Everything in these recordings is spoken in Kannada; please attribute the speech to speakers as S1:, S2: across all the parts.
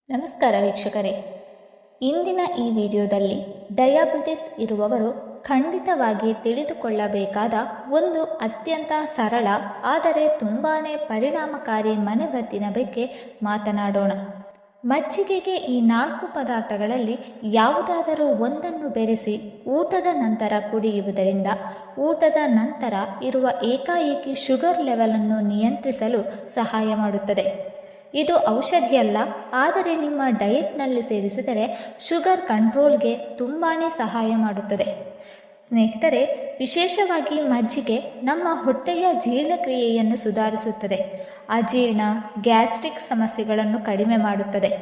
S1: ನಮಸ್ಕಾರ ವೀಕ್ಷಕರೇ, ಇಂದಿನ ಈ ವಿಡಿಯೋದಲ್ಲಿ ಡಯಾಬಿಟಿಸ್ ಇರುವವರು ಖಂಡಿತವಾಗಿ ತಿಳಿದುಕೊಳ್ಳಬೇಕಾದ ಒಂದು ಅತ್ಯಂತ ಸರಳ ಆದರೆ ತುಂಬಾ ಪರಿಣಾಮಕಾರಿ ಮನೆಮದ್ದಿನ ಬಗ್ಗೆ ಮಾತನಾಡೋಣ. ಮಜ್ಜಿಗೆಗೆ ಈ 4 ಪದಾರ್ಥಗಳಲ್ಲಿ ಯಾವುದಾದರೂ ಒಂದನ್ನು ಬೆರೆಸಿ ಊಟದ ನಂತರ ಕುಡಿಯುವುದರಿಂದ ಊಟದ ನಂತರ ಇರುವ ಏಕಾಏಕಿ ಶುಗರ್ ಲೆವೆಲನ್ನು ನಿಯಂತ್ರಿಸಲು ಸಹಾಯ ಮಾಡುತ್ತದೆ. ಇದು ಔಷಧಿಯಲ್ಲ, ಆದರೆ ನಿಮ್ಮ ಡಯೆಟ್ನಲ್ಲಿ ಸೇರಿಸಿದರೆ ಶುಗರ್ ಕಂಟ್ರೋಲ್ಗೆ ತುಂಬಾ ಸಹಾಯ ಮಾಡುತ್ತದೆ. ಸ್ನೇಹಿತರೆ, ವಿಶೇಷವಾಗಿ ಮಜ್ಜಿಗೆ ನಮ್ಮ ಹೊಟ್ಟೆಯ ಜೀರ್ಣಕ್ರಿಯೆಯನ್ನು ಸುಧಾರಿಸುತ್ತದೆ, ಅಜೀರ್ಣ, ಗ್ಯಾಸ್ಟ್ರಿಕ್ ಸಮಸ್ಯೆಗಳನ್ನು ಕಡಿಮೆ ಮಾಡುತ್ತದೆ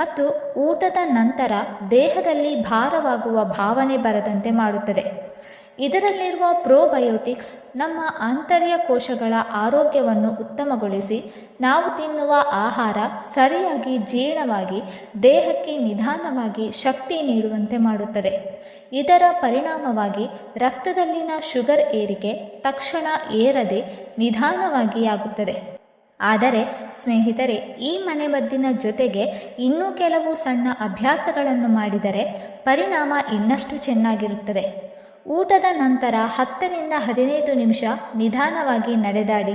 S1: ಮತ್ತು ಊಟದ ನಂತರ ದೇಹದಲ್ಲಿ ಭಾರವಾಗುವ ಭಾವನೆ ಬರದಂತೆ ಮಾಡುತ್ತದೆ. ಇದರಲ್ಲಿರುವ ಪ್ರೋಬಯೋಟಿಕ್ಸ್ ನಮ್ಮ ಆಂತರ್ಯ ಕೋಶಗಳ ಆರೋಗ್ಯವನ್ನು ಉತ್ತಮಗೊಳಿಸಿ ನಾವು ತಿನ್ನುವ ಆಹಾರ ಸರಿಯಾಗಿ ಜೀರ್ಣವಾಗಿ ದೇಹಕ್ಕೆ ನಿಧಾನವಾಗಿ ಶಕ್ತಿ ನೀಡುವಂತೆ ಮಾಡುತ್ತದೆ. ಇದರ ಪರಿಣಾಮವಾಗಿ ರಕ್ತದಲ್ಲಿನ ಶುಗರ್ ಏರಿಕೆ ತಕ್ಷಣ ಏರದೆ ನಿಧಾನವಾಗಿ ಆಗುತ್ತದೆ. ಆದರೆ ಸ್ನೇಹಿತರೆ, ಈ ಮನೆಮದ್ದಿನ ಜೊತೆಗೆ ಇನ್ನೂ ಕೆಲವು ಸಣ್ಣ ಅಭ್ಯಾಸಗಳನ್ನು ಮಾಡಿದರೆ ಪರಿಣಾಮ ಇನ್ನಷ್ಟು ಚೆನ್ನಾಗಿರುತ್ತದೆ. ಊಟದ ನಂತರ 10 ರಿಂದ 15 ನಿಮಿಷ ನಿಧಾನವಾಗಿ ನಡೆದಾಡಿ,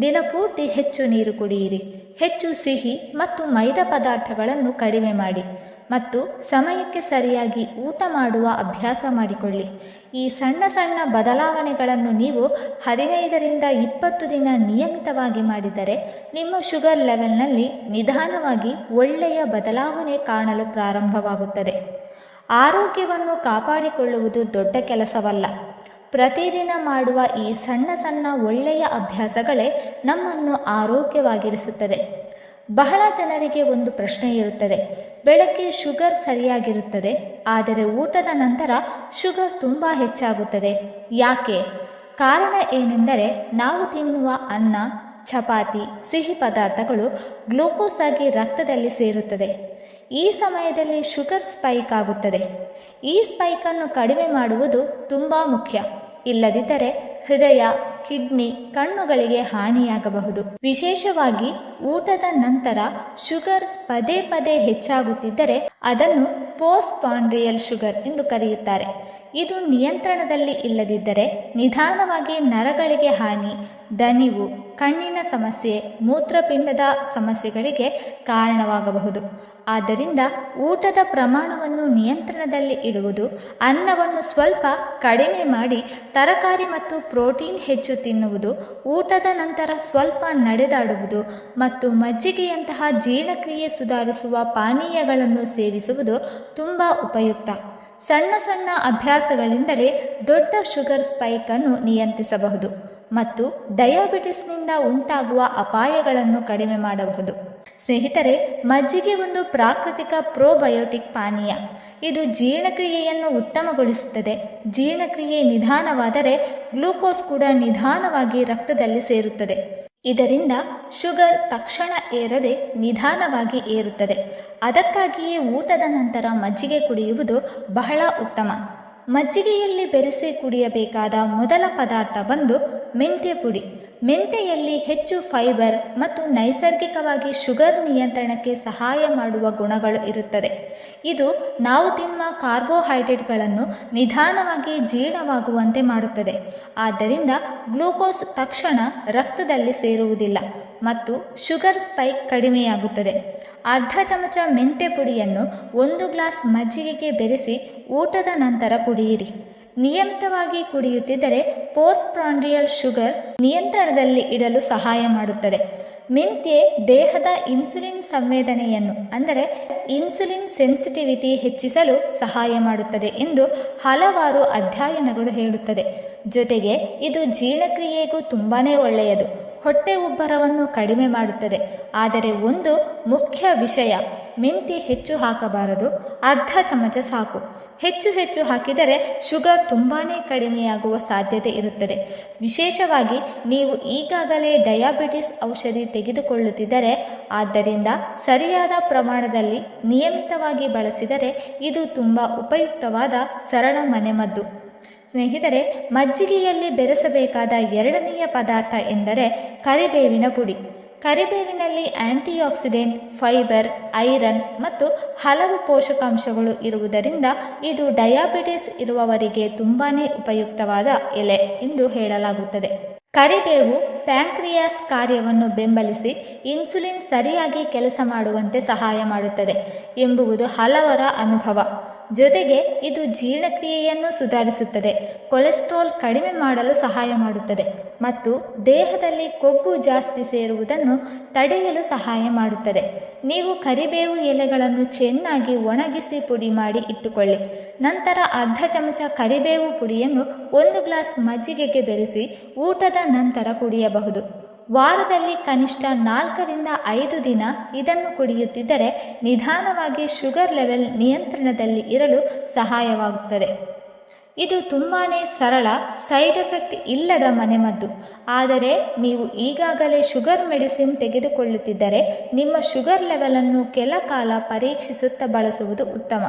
S1: ದಿನಪೂರ್ತಿ ಹೆಚ್ಚು ನೀರು ಕುಡಿಯಿರಿ, ಹೆಚ್ಚು ಸಿಹಿ ಮತ್ತು ಮೈದಾ ಪದಾರ್ಥಗಳನ್ನು ಕಡಿಮೆ ಮಾಡಿ ಮತ್ತು ಸಮಯಕ್ಕೆ ಸರಿಯಾಗಿ ಊಟ ಮಾಡುವ ಅಭ್ಯಾಸ ಮಾಡಿಕೊಳ್ಳಿ. ಈ ಸಣ್ಣ ಸಣ್ಣ ಬದಲಾವಣೆಗಳನ್ನು ನೀವು 15 ರಿಂದ 20 ದಿನ ನಿಯಮಿತವಾಗಿ ಮಾಡಿದರೆ ನಿಮ್ಮ ಶುಗರ್ ಲೆವೆಲ್ನಲ್ಲಿ ನಿಧಾನವಾಗಿ ಒಳ್ಳೆಯ ಬದಲಾವಣೆ ಕಾಣಲು ಪ್ರಾರಂಭವಾಗುತ್ತದೆ. ಆರೋಗ್ಯವನ್ನು ಕಾಪಾಡಿಕೊಳ್ಳುವುದು ದೊಡ್ಡ ಕೆಲಸವಲ್ಲ. ಪ್ರತಿದಿನ ಮಾಡುವ ಈ ಸಣ್ಣ ಸಣ್ಣ ಒಳ್ಳೆಯ ಅಭ್ಯಾಸಗಳೇ ನಮ್ಮನ್ನು ಆರೋಗ್ಯವಾಗಿರಿಸುತ್ತದೆ. ಬಹಳ ಜನರಿಗೆ ಒಂದು ಪ್ರಶ್ನೆ ಇರುತ್ತದೆ, ಬೆಳಗ್ಗೆ ಶುಗರ್ ಸರಿಯಾಗಿರುತ್ತದೆ, ಆದರೆ ಊಟದ ನಂತರ ಶುಗರ್ ತುಂಬ ಹೆಚ್ಚಾಗುತ್ತದೆ, ಯಾಕೆ? ಕಾರಣ ಏನೆಂದರೆ ನಾವು ತಿನ್ನುವ ಅನ್ನ, ಚಪಾತಿ, ಸಿಹಿ ಪದಾರ್ಥಗಳು ಗ್ಲೂಕೋಸ್ ಆಗಿ ರಕ್ತದಲ್ಲಿ ಸೇರುತ್ತದೆ. ಈ ಸಮಯದಲ್ಲಿ ಶುಗರ್ ಸ್ಪೈಕ್ ಆಗುತ್ತದೆ. ಈ ಸ್ಪೈಕನ್ನು ಕಡಿಮೆ ಮಾಡುವುದು ತುಂಬ ಮುಖ್ಯ. ಇಲ್ಲದಿದ್ದರೆ ಹೃದಯ, ಕಿಡ್ನಿ, ಕಣ್ಣುಗಳಿಗೆ ಹಾನಿಯಾಗಬಹುದು. ವಿಶೇಷವಾಗಿ ಊಟದ ನಂತರ ಶುಗರ್ ಪದೇ ಪದೇ ಹೆಚ್ಚಾಗುತ್ತಿದ್ದರೆ ಅದನ್ನು ಪೋಸ್ಟ್ ಪಾಂಡ್ರಿಯಲ್ ಶುಗರ್ ಎಂದು ಕರೆಯುತ್ತಾರೆ. ಇದು ನಿಯಂತ್ರಣದಲ್ಲಿ ಇಲ್ಲದಿದ್ದರೆ ನಿಧಾನವಾಗಿ ನರಗಳಿಗೆ ಹಾನಿ, ದಣಿವು, ಕಣ್ಣಿನ ಸಮಸ್ಯೆ, ಮೂತ್ರಪಿಂಡದ ಸಮಸ್ಯೆಗಳಿಗೆ ಕಾರಣವಾಗಬಹುದು. ಆದ್ದರಿಂದ ಊಟದ ಪ್ರಮಾಣವನ್ನು ನಿಯಂತ್ರಣದಲ್ಲಿ ಇಡುವುದು, ಅನ್ನವನ್ನು ಸ್ವಲ್ಪ ಕಡಿಮೆ ಮಾಡಿ ತರಕಾರಿ ಮತ್ತು ಪ್ರೋಟೀನ್ ಹೆಚ್ಚು ತಿನ್ನುವುದು, ಊಟದ ನಂತರ ಸ್ವಲ್ಪ ನಡೆದಾಡುವುದು ಮತ್ತು ಮಜ್ಜಿಗೆಯಂತಹ ಜೀರ್ಣಕ್ರಿಯೆ ಸುಧಾರಿಸುವ ಪಾನೀಯಗಳನ್ನು ಸೇವಿಸುವುದು ತುಂಬ ಉಪಯುಕ್ತ. ಸಣ್ಣ ಸಣ್ಣ ಅಭ್ಯಾಸಗಳಿಂದಲೇ ದೊಡ್ಡ ಶುಗರ್ ಸ್ಪೈಕನ್ನು ನಿಯಂತ್ರಿಸಬಹುದು ಮತ್ತು ಡಯಾಬಿಟಿಸ್ನಿಂದ ಉಂಟಾಗುವ ಅಪಾಯಗಳನ್ನು ಕಡಿಮೆ ಮಾಡಬಹುದು. ಸ್ನೇಹಿತರೆ, ಮಜ್ಜಿಗೆ ಒಂದು ಪ್ರಾಕೃತಿಕ ಪ್ರೋಬಯೋಟಿಕ್ ಪಾನೀಯ. ಇದು ಜೀರ್ಣಕ್ರಿಯೆಯನ್ನು ಉತ್ತಮಗೊಳಿಸುತ್ತದೆ. ಜೀರ್ಣಕ್ರಿಯೆ ನಿಧಾನವಾದರೆ ಗ್ಲೂಕೋಸ್ ಕೂಡ ನಿಧಾನವಾಗಿ ರಕ್ತದಲ್ಲಿ ಸೇರುತ್ತದೆ. ಇದರಿಂದ ಶುಗರ್ ತಕ್ಷಣ ಏರದೆ ನಿಧಾನವಾಗಿ ಏರುತ್ತದೆ. ಅದಕ್ಕಾಗಿಯೇ ಊಟದ ನಂತರ ಮಜ್ಜಿಗೆ ಕುಡಿಯುವುದು ಬಹಳ ಉತ್ತಮ. ಮಜ್ಜಿಗೆಯಲ್ಲಿ ಬೆರೆಸಿ ಕುಡಿಯಬೇಕಾದ ಮೊದಲ ಪದಾರ್ಥ ಬಂದು ಮೆಂತ್ಯ ಪುಡಿ. ಮೆಂತೆಯಲ್ಲಿ ಹೆಚ್ಚು ಫೈಬರ್ ಮತ್ತು ನೈಸರ್ಗಿಕವಾಗಿ ಶುಗರ್ ನಿಯಂತ್ರಣಕ್ಕೆ ಸಹಾಯ ಮಾಡುವ ಗುಣಗಳು ಇರುತ್ತದೆ. ಇದು ನಾವು ತಿನ್ನುವ ಕಾರ್ಬೋಹೈಡ್ರೇಟ್ಗಳನ್ನು ನಿಧಾನವಾಗಿ ಜೀರ್ಣವಾಗುವಂತೆ ಮಾಡುತ್ತದೆ. ಆದ್ದರಿಂದ ಗ್ಲೂಕೋಸ್ ತಕ್ಷಣ ರಕ್ತದಲ್ಲಿ ಸೇರುವುದಿಲ್ಲ ಮತ್ತು ಶುಗರ್ ಸ್ಪೈಕ್ ಕಡಿಮೆಯಾಗುತ್ತದೆ. ಅರ್ಧ ಚಮಚ ಮೆಂತ್ಯ ಪುಡಿಯನ್ನು 1 ಗ್ಲಾಸ್ ಮಜ್ಜಿಗೆಗೆ ಬೆರೆಸಿ ಊಟದ ನಂತರ ಕುಡಿಯಿರಿ. ನಿಯಮಿತವಾಗಿ ಕುಡಿಯುತ್ತಿದ್ದರೆ ಪೋಸ್ಟ್ ಪ್ರಾಂಡ್ರಿಯಲ್ ಶುಗರ್ ನಿಯಂತ್ರಣದಲ್ಲಿ ಇಡಲು ಸಹಾಯ ಮಾಡುತ್ತದೆ. ಮೆಂತ್ಯೆ ದೇಹದ ಇನ್ಸುಲಿನ್ ಸಂವೇದನೆಯನ್ನು ಅಂದರೆ ಇನ್ಸುಲಿನ್ ಸೆನ್ಸಿಟಿವಿಟಿ ಹೆಚ್ಚಿಸಲು ಸಹಾಯ ಮಾಡುತ್ತದೆ ಎಂದು ಹಲವಾರು ಅಧ್ಯಯನಗಳು ಹೇಳುತ್ತದೆ. ಜೊತೆಗೆ ಇದು ಜೀರ್ಣಕ್ರಿಯೆಗೂ ತುಂಬಾ ಒಳ್ಳೆಯದು. ಹೊಟ್ಟೆ ಉಬ್ಬರವನ್ನು ಕಡಿಮೆ ಮಾಡುತ್ತದೆ. ಆದರೆ ಒಂದು ಮುಖ್ಯ ವಿಷಯ, ಮೆಂತ್ಯೆ ಹೆಚ್ಚು ಹಾಕಬಾರದು. ಅರ್ಧ ಚಮಚ ಸಾಕು. ಹೆಚ್ಚು ಹಾಕಿದರೆ ಶುಗರ್ ತುಂಬಾ ಕಡಿಮೆಯಾಗುವ ಸಾಧ್ಯತೆ ಇರುತ್ತದೆ. ವಿಶೇಷವಾಗಿ ನೀವು ಈಗಾಗಲೇ ಡಯಾಬಿಟಿಸ್ ಔಷಧಿ ತೆಗೆದುಕೊಳ್ಳುತ್ತಿದ್ದರೆ. ಆದ್ದರಿಂದ ಸರಿಯಾದ ಪ್ರಮಾಣದಲ್ಲಿ ನಿಯಮಿತವಾಗಿ ಬಳಸಿದರೆ ಇದು ತುಂಬ ಉಪಯುಕ್ತವಾದ ಸರಳ ಮನೆಮದ್ದು. ಸ್ನೇಹಿತರೆ, ಮಜ್ಜಿಗೆಯಲ್ಲಿ ಬೆರೆಸಬೇಕಾದ 2ನೆಯ ಪದಾರ್ಥ ಎಂದರೆ ಕರಿಬೇವಿನ ಪುಡಿ. ಕರಿಬೇವಿನಲ್ಲಿ ಆಂಟಿಆಕ್ಸಿಡೆಂಟ್, ಫೈಬರ್, ಐರನ್ ಮತ್ತು ಹಲವು ಪೋಷಕಾಂಶಗಳು ಇರುವುದರಿಂದ ಇದು ಡಯಾಬಿಟಿಸ್ ಇರುವವರಿಗೆ ತುಂಬಾನೇ ಉಪಯುಕ್ತವಾದ ಎಲೆ ಎಂದು ಹೇಳಲಾಗುತ್ತದೆ. ಕರಿಬೇವು ಪ್ಯಾಂಕ್ರಿಯಾಸ್ ಕಾರ್ಯವನ್ನು ಬೆಂಬಲಿಸಿ ಇನ್ಸುಲಿನ್ ಸರಿಯಾಗಿ ಕೆಲಸ ಮಾಡುವಂತೆ ಸಹಾಯ ಮಾಡುತ್ತದೆ ಎಂಬುದು ಹಲವರ ಅನುಭವ. ಜೊತೆಗೆ ಇದು ಜೀರ್ಣಕ್ರಿಯೆಯನ್ನು ಸುಧಾರಿಸುತ್ತದೆ, ಕೊಲೆಸ್ಟ್ರಾಲ್ ಕಡಿಮೆ ಮಾಡಲು ಸಹಾಯ ಮಾಡುತ್ತದೆ ಮತ್ತು ದೇಹದಲ್ಲಿ ಕೊಬ್ಬು ಜಾಸ್ತಿ ಸೇರುವುದನ್ನು ತಡೆಯಲು ಸಹಾಯ ಮಾಡುತ್ತದೆ. ನೀವು ಕರಿಬೇವು ಎಲೆಗಳನ್ನು ಚೆನ್ನಾಗಿ ಒಣಗಿಸಿ ಪುಡಿ ಮಾಡಿ ಇಟ್ಟುಕೊಳ್ಳಿ. ನಂತರ ಅರ್ಧ ಚಮಚ ಕರಿಬೇವು ಪುಡಿಯನ್ನು 1 ಗ್ಲಾಸ್ ಮಜ್ಜಿಗೆಗೆ ಬೆರೆಸಿ ಊಟದ ನಂತರ ಕುಡಿಯಬಹುದು. ವಾರದಲ್ಲಿ ಕನಿಷ್ಠ 4 ರಿಂದ 5 ದಿನ ಇದನ್ನು ಕುಡಿಯುತ್ತಿದ್ದರೆ ನಿಧಾನವಾಗಿ ಶುಗರ್ ಲೆವೆಲ್ ನಿಯಂತ್ರಣದಲ್ಲಿ ಇರಲು ಸಹಾಯವಾಗುತ್ತದೆ. ಇದು ತುಂಬಾ ಸರಳ, ಸೈಡ್ ಎಫೆಕ್ಟ್ ಇಲ್ಲದ ಮನೆಮದ್ದು. ಆದರೆ ನೀವು ಈಗಾಗಲೇ ಶುಗರ್ ಮೆಡಿಸಿನ್ ತೆಗೆದುಕೊಳ್ಳುತ್ತಿದ್ದರೆ ನಿಮ್ಮ ಶುಗರ್ ಲೆವೆಲನ್ನು ಕೆಲ ಕಾಲ ಪರೀಕ್ಷಿಸುತ್ತಾ ಬಳಸುವುದು ಉತ್ತಮ.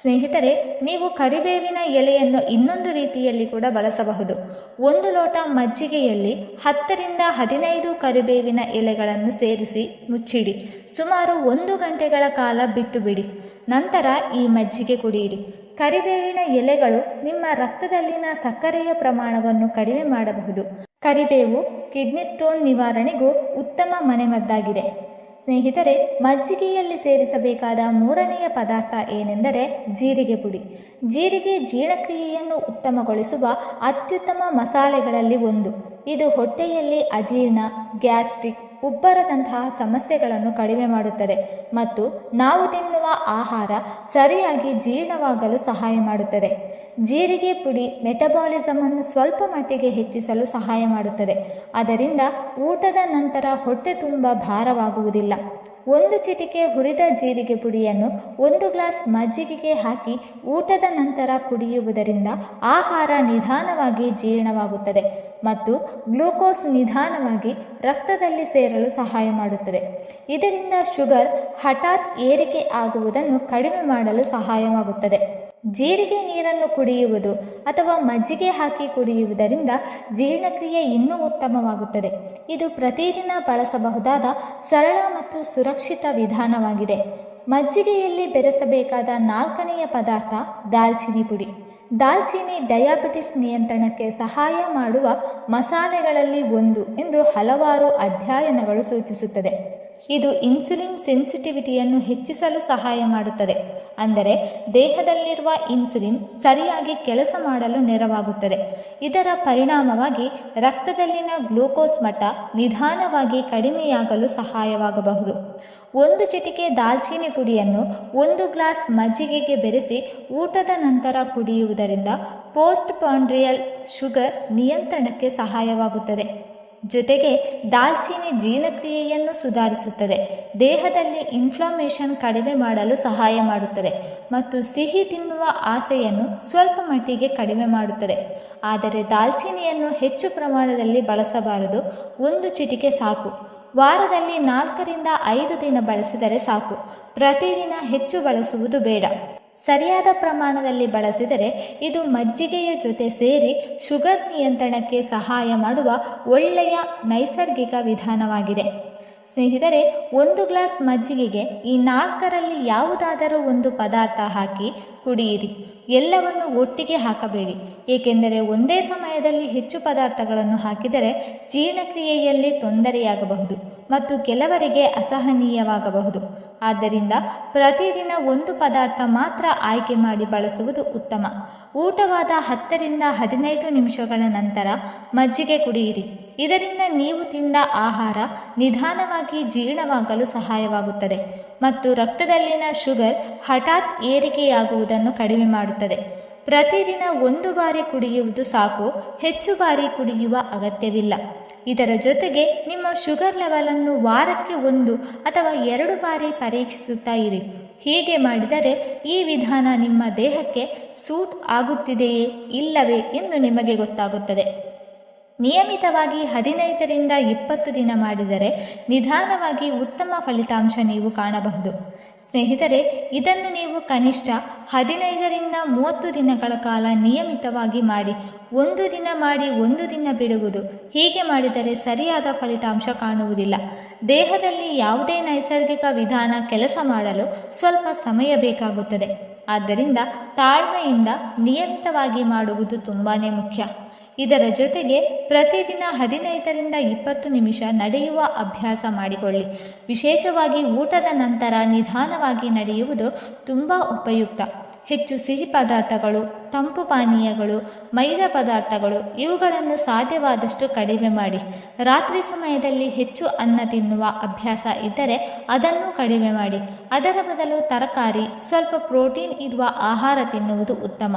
S1: ಸ್ನೇಹಿತರೆ, ನೀವು ಕರಿಬೇವಿನ ಎಲೆಯನ್ನು ಇನ್ನೊಂದು ರೀತಿಯಲ್ಲಿ ಕೂಡ ಬಳಸಬಹುದು. 1 ಲೋಟ ಮಜ್ಜಿಗೆಯಲ್ಲಿ 10 ರಿಂದ 15 ಕರಿಬೇವಿನ ಎಲೆಗಳನ್ನು ಸೇರಿಸಿ ಮುಚ್ಚಿಡಿ. ಸುಮಾರು 1 ಗಂಟೆಗಳ ಕಾಲ ಬಿಟ್ಟು ಬಿಡಿ. ನಂತರ ಈ ಮಜ್ಜಿಗೆ ಕುಡಿಯಿರಿ. ಕರಿಬೇವಿನ ಎಲೆಗಳು ನಿಮ್ಮ ರಕ್ತದಲ್ಲಿನ ಸಕ್ಕರೆಯ ಪ್ರಮಾಣವನ್ನು ಕಡಿಮೆ ಮಾಡಬಹುದು. ಕರಿಬೇವು ಕಿಡ್ನಿ ಸ್ಟೋನ್ ನಿವಾರಣೆಗೂ ಉತ್ತಮ ಮನೆಮದ್ದಾಗಿದೆ. ಸ್ನೇಹಿತರೆ, ಮಜ್ಜಿಗೆಯಲ್ಲಿ ಸೇರಿಸಬೇಕಾದ 3ನೆಯ ಪದಾರ್ಥ ಏನೆಂದರೆ ಜೀರಿಗೆ ಪುಡಿ. ಜೀರಿಗೆ ಜೀರ್ಣಕ್ರಿಯೆಯನ್ನು ಉತ್ತಮಗೊಳಿಸುವ ಅತ್ಯುತ್ತಮ ಮಸಾಲೆಗಳಲ್ಲಿ ಒಂದು. ಇದು ಹೊಟ್ಟೆಯಲ್ಲಿ ಅಜೀರ್ಣ, ಗ್ಯಾಸ್ಟ್ರಿಕ್, ಉಬ್ಬರದಂತಹ ಸಮಸ್ಯೆಗಳನ್ನು ಕಡಿಮೆ ಮಾಡುತ್ತದೆ ಮತ್ತು ನಾವು ತಿನ್ನುವ ಆಹಾರ ಸರಿಯಾಗಿ ಜೀರ್ಣವಾಗಲು ಸಹಾಯ ಮಾಡುತ್ತದೆ. ಜೀರಿಗೆ ಪುಡಿ ಮೆಟಬಾಲಿಸಮ್ ಅನ್ನು ಸ್ವಲ್ಪ ಮಟ್ಟಿಗೆ ಹೆಚ್ಚಿಸಲು ಸಹಾಯ ಮಾಡುತ್ತದೆ. ಅದರಿಂದ ಊಟದ ನಂತರ ಹೊಟ್ಟೆ ತುಂಬ ಭಾರವಾಗುವುದಿಲ್ಲ. 1 ಚಿಟಿಕೆ ಹುರಿದ ಜೀರಿಗೆ ಪುಡಿಯನ್ನು 1 ಗ್ಲಾಸ್ ಮಜ್ಜಿಗೆಗೆ ಹಾಕಿ ಊಟದ ನಂತರ ಕುಡಿಯುವುದರಿಂದ ಆಹಾರ ನಿಧಾನವಾಗಿ ಜೀರ್ಣವಾಗುತ್ತದೆ ಮತ್ತು ಗ್ಲೂಕೋಸ್ ನಿಧಾನವಾಗಿ ರಕ್ತದಲ್ಲಿ ಸೇರಲು ಸಹಾಯ ಮಾಡುತ್ತದೆ. ಇದರಿಂದ ಶುಗರ್ ಹಠಾತ್ ಏರಿಕೆ ಆಗುವುದನ್ನು ಕಡಿಮೆ ಮಾಡಲು ಸಹಾಯವಾಗುತ್ತದೆ. ಜೀರಿಗೆ ನೀರನ್ನು ಕುಡಿಯುವುದು ಅಥವಾ ಮಜ್ಜಿಗೆ ಹಾಕಿ ಕುಡಿಯುವುದರಿಂದ ಜೀರ್ಣಕ್ರಿಯೆ ಇನ್ನೂ ಉತ್ತಮವಾಗುತ್ತದೆ. ಇದು ಪ್ರತಿದಿನ ಬಳಸಬಹುದಾದ ಸರಳ ಮತ್ತು ಸುರಕ್ಷಿತ ವಿಧಾನವಾಗಿದೆ. ಮಜ್ಜಿಗೆಯಲ್ಲಿ ಬೆರೆಸಬೇಕಾದ 4ನೆಯ ಪದಾರ್ಥ ದಾಲ್ಚಿನ್ನಿ ಪುಡಿ. ದಾಲ್ಚಿನ್ನಿ ಡಯಾಬಿಟಿಸ್ ನಿಯಂತ್ರಣಕ್ಕೆ ಸಹಾಯ ಮಾಡುವ ಮಸಾಲೆಗಳಲ್ಲಿ ಒಂದು ಎಂದು ಹಲವಾರು ಅಧ್ಯಯನಗಳು ಸೂಚಿಸುತ್ತದೆ. ಇದು ಇನ್ಸುಲಿನ್ ಸೆನ್ಸಿಟಿವಿಟಿಯನ್ನು ಹೆಚ್ಚಿಸಲು ಸಹಾಯ ಮಾಡುತ್ತದೆ. ಅಂದರೆ ದೇಹದಲ್ಲಿರುವ ಇನ್ಸುಲಿನ್ ಸರಿಯಾಗಿ ಕೆಲಸ ಮಾಡಲು ನೆರವಾಗುತ್ತದೆ. ಇದರ ಪರಿಣಾಮವಾಗಿ ರಕ್ತದಲ್ಲಿನ ಗ್ಲೂಕೋಸ್ ಮಟ್ಟ ನಿಧಾನವಾಗಿ ಕಡಿಮೆಯಾಗಲು ಸಹಾಯವಾಗಬಹುದು. 1 ಚಿಟಿಕೆ ದಾಲ್ಚಿನ್ನಿ ಪುಡಿಯನ್ನು 1 ಗ್ಲಾಸ್ ಮಜ್ಜಿಗೆಗೆ ಬೆರೆಸಿ ಊಟದ ನಂತರ ಕುಡಿಯುವುದರಿಂದ ಪೋಸ್ಟ್ ಪಾಂಡ್ರಿಯಲ್ ಶುಗರ್ ನಿಯಂತ್ರಣಕ್ಕೆ ಸಹಾಯವಾಗುತ್ತದೆ. ಜೊತೆಗೆ ದಾಲ್ಚಿನ್ನಿ ಜೀರ್ಣಕ್ರಿಯೆಯನ್ನು ಸುಧಾರಿಸುತ್ತದೆ, ದೇಹದಲ್ಲಿ ಇನ್ಫ್ಲಮೇಷನ್ ಕಡಿಮೆ ಮಾಡಲು ಸಹಾಯ ಮಾಡುತ್ತದೆ ಮತ್ತು ಸಿಹಿ ತಿನ್ನುವ ಆಸೆಯನ್ನು ಸ್ವಲ್ಪ ಮಟ್ಟಿಗೆ ಕಡಿಮೆ ಮಾಡುತ್ತದೆ. ಆದರೆ ದಾಲ್ಚಿನ್ನಿಯನ್ನು ಹೆಚ್ಚು ಪ್ರಮಾಣದಲ್ಲಿ ಬಳಸಬಾರದು. 1 ಚಿಟಿಕೆ ಸಾಕು. ವಾರದಲ್ಲಿ 4 ರಿಂದ 5 ದಿನ ಬಳಸಿದರೆ ಸಾಕು. ಪ್ರತಿದಿನ ಹೆಚ್ಚು ಬಳಸುವುದು ಬೇಡ. ಸರಿಯಾದ ಪ್ರಮಾಣದಲ್ಲಿ ಬಳಸಿದರೆ ಇದು ಮಜ್ಜಿಗೆಯ ಜೊತೆ ಸೇರಿ ಶುಗರ್ ನಿಯಂತ್ರಣಕ್ಕೆ ಸಹಾಯ ಮಾಡುವ ಒಳ್ಳೆಯ ನೈಸರ್ಗಿಕ ವಿಧಾನವಾಗಿದೆ. ಸ್ನೇಹಿತರೆ, 1 ಗ್ಲಾಸ್ ಮಜ್ಜಿಗೆಗೆ ಈ 4ರಲ್ಲಿ ಯಾವುದಾದರೂ ಒಂದು ಪದಾರ್ಥ ಹಾಕಿ ಕುಡಿಯಿರಿ. ಎಲ್ಲವನ್ನು ಒಟ್ಟಿಗೆ ಹಾಕಬೇಡಿ, ಏಕೆಂದರೆ ಒಂದೇ ಸಮಯದಲ್ಲಿ ಹೆಚ್ಚು ಪದಾರ್ಥಗಳನ್ನು ಹಾಕಿದರೆ ಜೀರ್ಣಕ್ರಿಯೆಯಲ್ಲಿ ತೊಂದರೆಯಾಗಬಹುದು ಮತ್ತು ಕೆಲವರಿಗೆ ಅಸಹನೀಯವಾಗಬಹುದು. ಆದ್ದರಿಂದ ಪ್ರತಿದಿನ 1 ಪದಾರ್ಥ ಮಾತ್ರ ಆಯ್ಕೆ ಮಾಡಿ ಬಳಸುವುದು ಉತ್ತಮ. ಊಟವಾದ 10 ರಿಂದ 15 ನಿಮಿಷಗಳ ನಂತರ ಮಜ್ಜಿಗೆ ಕುಡಿಯಿರಿ. ಇದರಿಂದ ನೀವು ತಿಂದ ಆಹಾರ ನಿಧಾನವಾಗಿ ಜೀರ್ಣವಾಗಲು ಸಹಾಯವಾಗುತ್ತದೆ ಮತ್ತು ರಕ್ತದಲ್ಲಿನ ಶುಗರ್ ಹಠಾತ್ ಏರಿಕೆಯಾಗುವುದನ್ನು ಕಡಿಮೆ ಮಾಡುತ್ತದೆ. ಪ್ರತಿದಿನ 1 ಬಾರಿ ಕುಡಿಯುವುದು ಸಾಕು, ಹೆಚ್ಚು ಬಾರಿ ಕುಡಿಯುವ ಅಗತ್ಯವಿಲ್ಲ. ಇದರ ಜೊತೆಗೆ ನಿಮ್ಮ ಶುಗರ್ ಲೆವೆಲನ್ನು ವಾರಕ್ಕೆ 1 ಅಥವಾ 2 ಬಾರಿ ಪರೀಕ್ಷಿಸುತ್ತಾ ಇರಿ. ಹೀಗೆ ಮಾಡಿದರೆ ಈ ವಿಧಾನ ನಿಮ್ಮ ದೇಹಕ್ಕೆ ಸೂಟ್ ಆಗುತ್ತಿದೆಯೇ ಇಲ್ಲವೇ ಎಂದು ನಿಮಗೆ ಗೊತ್ತಾಗುತ್ತದೆ. ನಿಯಮಿತವಾಗಿ 15 ರಿಂದ 20 ದಿನ ಮಾಡಿದರೆ ನಿಧಾನವಾಗಿ ಉತ್ತಮ ಫಲಿತಾಂಶ ನೀವು ಕಾಣಬಹುದು. ಸ್ನೇಹಿತರೆ, ಇದನ್ನು ನೀವು ಕನಿಷ್ಠ 15 ರಿಂದ 30 ದಿನಗಳ ಕಾಲ ನಿಯಮಿತವಾಗಿ ಮಾಡಿ. 1 ದಿನ ಮಾಡಿ 1 ದಿನ ಬಿಡುವುದು, ಹೀಗೆ ಮಾಡಿದರೆ ಸರಿಯಾದ ಫಲಿತಾಂಶ ಕಾಣುವುದಿಲ್ಲ. ದೇಹದಲ್ಲಿ ಯಾವುದೇ ನೈಸರ್ಗಿಕ ವಿಧಾನ ಕೆಲಸ ಮಾಡಲು ಸ್ವಲ್ಪ ಸಮಯ ಬೇಕಾಗುತ್ತದೆ. ಆದ್ದರಿಂದ ತಾಳ್ಮೆಯಿಂದ ನಿಯಮಿತವಾಗಿ ಮಾಡುವುದು ತುಂಬಾ ಮುಖ್ಯ. ಇದರ ಜೊತೆಗೆ ಪ್ರತಿದಿನ 15ರಿಂದ 20 ನಿಮಿಷ ನಡೆಯುವ ಅಭ್ಯಾಸ ಮಾಡಿಕೊಳ್ಳಿ. ವಿಶೇಷವಾಗಿ ಊಟದ ನಂತರ ನಿಧಾನವಾಗಿ ನಡೆಯುವುದು ತುಂಬ ಉಪಯುಕ್ತ. ಹೆಚ್ಚು ಸಿಹಿ ಪದಾರ್ಥಗಳು, ತಂಪು ಪಾನೀಯಗಳು, ಮೈದಾ ಪದಾರ್ಥಗಳು ಇವುಗಳನ್ನು ಸಾಧ್ಯವಾದಷ್ಟು ಕಡಿಮೆ ಮಾಡಿ. ರಾತ್ರಿ ಸಮಯದಲ್ಲಿ ಹೆಚ್ಚು ಅನ್ನ ತಿನ್ನುವ ಅಭ್ಯಾಸ ಇದ್ದರೆ ಅದನ್ನು ಕಡಿಮೆ ಮಾಡಿ. ಅದರ ಬದಲು ತರಕಾರಿ, ಸ್ವಲ್ಪ ಪ್ರೋಟೀನ್ ಇರುವ ಆಹಾರ ತಿನ್ನುವುದು ಉತ್ತಮ.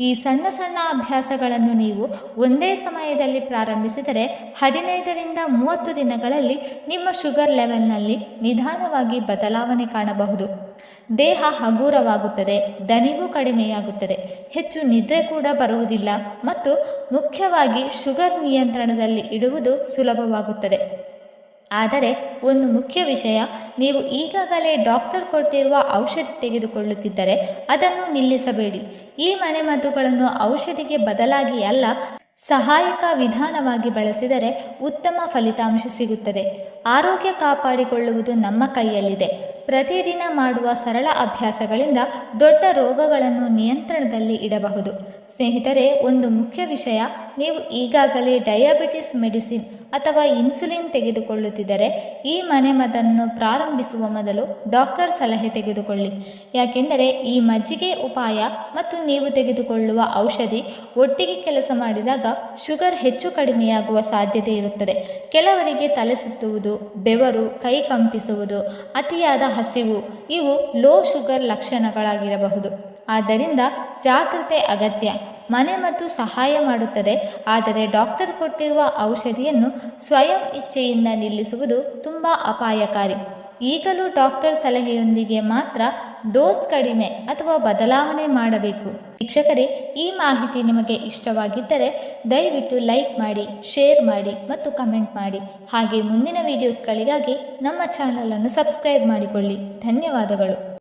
S1: ಈ ಸಣ್ಣ ಸಣ್ಣ ಅಭ್ಯಾಸಗಳನ್ನು ನೀವು ಒಂದೇ ಸಮಯದಲ್ಲಿ ಪ್ರಾರಂಭಿಸಿದರೆ 15ರಿಂದ 30 ದಿನಗಳಲ್ಲಿ ನಿಮ್ಮ ಶುಗರ್ ಲೆವೆಲ್ನಲ್ಲಿ ನಿಧಾನವಾಗಿ ಬದಲಾವಣೆ ಕಾಣಬಹುದು. ದೇಹ ಹಗುರವಾಗುತ್ತದೆ, ದಣಿವು ಕಡಿಮೆಯಾಗುತ್ತದೆ, ಹೆಚ್ಚು ನಿದ್ರೆ ಕೂಡ ಬರುವುದಿಲ್ಲ ಮತ್ತು ಮುಖ್ಯವಾಗಿ ಶುಗರ್ ನಿಯಂತ್ರಣದಲ್ಲಿ ಇಡುವುದು ಸುಲಭವಾಗುತ್ತದೆ. ಆದರೆ ಒಂದು ಮುಖ್ಯ ವಿಷಯ, ನೀವು ಈಗಾಗಲೇ ಡಾಕ್ಟರ್ ಕೊಟ್ಟಿರುವ ಔಷಧಿ ತೆಗೆದುಕೊಳ್ಳುತ್ತಿದ್ದರೆ ಅದನ್ನು ನಿಲ್ಲಿಸಬೇಡಿ. ಈ ಮನೆಮದ್ದುಗಳನ್ನು ಔಷಧಿಗೆ ಬದಲಾಗಿ ಅಲ್ಲ, ಸಹಾಯಕ ವಿಧಾನವಾಗಿ ಬಳಸಿದರೆ ಉತ್ತಮ ಫಲಿತಾಂಶ ಸಿಗುತ್ತದೆ. ಆರೋಗ್ಯ ಕಾಪಾಡಿಕೊಳ್ಳುವುದು ನಮ್ಮ ಕೈಯಲ್ಲಿದೆ. ಪ್ರತಿದಿನ ಮಾಡುವ ಸರಳ ಅಭ್ಯಾಸಗಳಿಂದ ದೊಡ್ಡ ರೋಗಗಳನ್ನು ನಿಯಂತ್ರಣದಲ್ಲಿ ಇಡಬಹುದು. ಸ್ನೇಹಿತರೆ, ಒಂದು ಮುಖ್ಯ ವಿಷಯ, ನೀವು ಈಗಾಗಲೇ ಡಯಾಬಿಟಿಸ್ ಮೆಡಿಸಿನ್ ಅಥವಾ ಇನ್ಸುಲಿನ್ ತೆಗೆದುಕೊಳ್ಳುತ್ತಿದ್ದರೆ ಈ ಮನೆಮದ್ದನ್ನು ಪ್ರಾರಂಭಿಸುವ ಮೊದಲು ಡಾಕ್ಟರ್ ಸಲಹೆ ತೆಗೆದುಕೊಳ್ಳಿ. ಯಾಕೆಂದರೆ ಈ ಮಜ್ಜಿಗೆ ಉಪಾಯ ಮತ್ತು ನೀವು ತೆಗೆದುಕೊಳ್ಳುವ ಔಷಧಿ ಒಟ್ಟಿಗೆ ಕೆಲಸ ಮಾಡಿದಾಗ ಶುಗರ್ ಹೆಚ್ಚು ಕಡಿಮೆಯಾಗುವ ಸಾಧ್ಯತೆ ಇರುತ್ತದೆ. ಕೆಲವರಿಗೆ ತಲೆ ಸುತ್ತುವುದು, ಬೆವರು, ಕೈ ಕಂಪಿಸುವುದು, ಅತಿಯಾದ ಹಸಿವು ಇವು ಲೋ ಶುಗರ್ ಲಕ್ಷಣಗಳಾಗಿರಬಹುದು. ಆದ್ದರಿಂದ ಜಾಗೃತೆ ಅಗತ್ಯ. ಮನೆಮದ್ದು ಸಹಾಯ ಮಾಡುತ್ತದೆ, ಆದರೆ ಡಾಕ್ಟರ್ ಕೊಟ್ಟಿರುವ ಔಷಧಿಯನ್ನು ಸ್ವಯಂ ಇಚ್ಛೆಯಿಂದ ನಿಲ್ಲಿಸುವುದು ತುಂಬ ಅಪಾಯಕಾರಿ. ಈಗಲೂ ಡಾಕ್ಟರ್ ಸಲಹೆಯೊಂದಿಗೆ ಮಾತ್ರ ಡೋಸ್ ಕಡಿಮೆ ಅಥವಾ ಬದಲಾವಣೆ ಮಾಡಬೇಕು. ವೀಕ್ಷಕರೇ, ಈ ಮಾಹಿತಿ ನಿಮಗೆ ಇಷ್ಟವಾಗಿದ್ದರೆ ದಯವಿಟ್ಟು ಲೈಕ್ ಮಾಡಿ, ಶೇರ್ ಮಾಡಿ ಮತ್ತು ಕಮೆಂಟ್ ಮಾಡಿ. ಹಾಗೆ ಮುಂದಿನ ವಿಡಿಯೋಸ್ಗಳಿಗಾಗಿ ನಮ್ಮ ಚಾನಲನ್ನು ಸಬ್ಸ್ಕ್ರೈಬ್ ಮಾಡಿಕೊಳ್ಳಿ. ಧನ್ಯವಾದಗಳು.